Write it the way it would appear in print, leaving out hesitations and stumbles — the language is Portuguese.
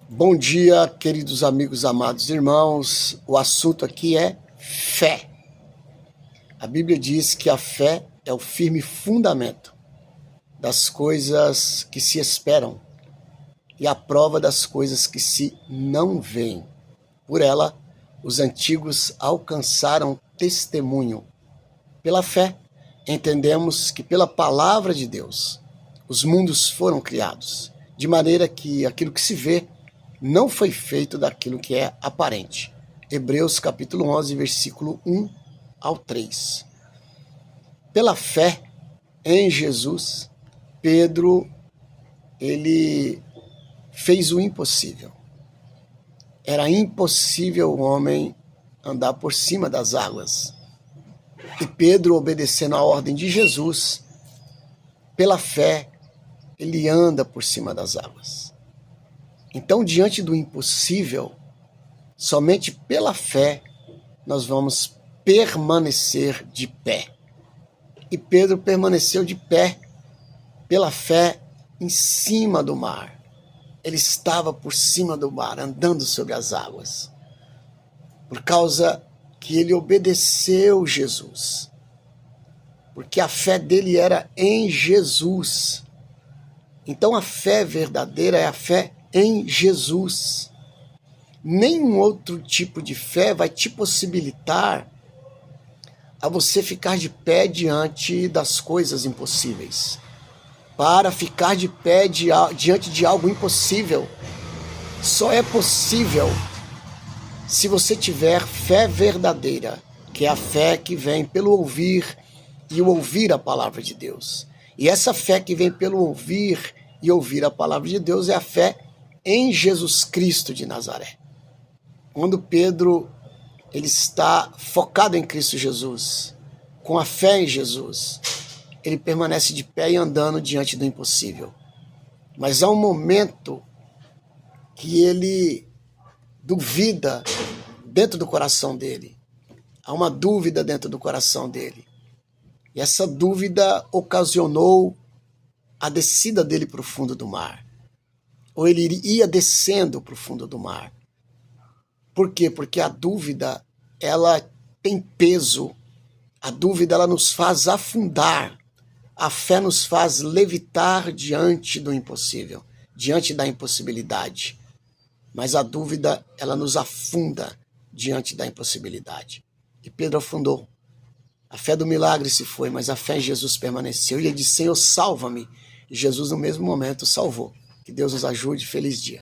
Bom dia, queridos amigos, amados irmãos. O assunto aqui é fé. A Bíblia diz que a fé é o firme fundamento das coisas que se esperam e a prova das coisas que se não veem. Por ela, os antigos alcançaram testemunho. Pela fé, entendemos que pela palavra de Deus, os mundos foram criados, de maneira que aquilo que se vê não foi feito daquilo que é aparente. Hebreus capítulo 11, versículo 1 ao 3. Pela fé em Jesus, Pedro, ele fez o impossível. Era impossível o homem andar por cima das águas. E Pedro, obedecendo a ordem de Jesus, pela fé, ele anda por cima das águas. Então, diante do impossível, somente pela fé nós vamos permanecer de pé. E Pedro permaneceu de pé pela fé em cima do mar. Ele estava por cima do mar, andando sobre as águas, por causa que ele obedeceu Jesus, porque a fé dele era em Jesus. Então a fé verdadeira é a fé em Jesus. Nenhum outro tipo de fé vai te possibilitar a você ficar de pé diante das coisas impossíveis. Para ficar de pé diante de algo impossível, só é possível se você tiver fé verdadeira, que é a fé que vem pelo ouvir e o ouvir a palavra de Deus. E essa fé que vem pelo ouvir e ouvir a palavra de Deus é a fé em Jesus Cristo de Nazaré. Quando Pedro ele está focado em Cristo Jesus, com a fé em Jesus, ele permanece de pé e andando diante do impossível. Mas há um momento que ele duvida dentro do coração dele. Há uma dúvida dentro do coração dele. E essa dúvida ocasionou a descida dele para o fundo do mar. Ou ele ia descendo para o fundo do mar. Por quê? Porque a dúvida, ela tem peso. A dúvida, ela nos faz afundar. A fé nos faz levitar diante do impossível, diante da impossibilidade. Mas a dúvida, ela nos afunda diante da impossibilidade. E Pedro afundou. A fé do milagre se foi, mas a fé em Jesus permaneceu. E ele disse, Senhor, salva-me. E Jesus, no mesmo momento, salvou. Que Deus nos ajude. Feliz dia.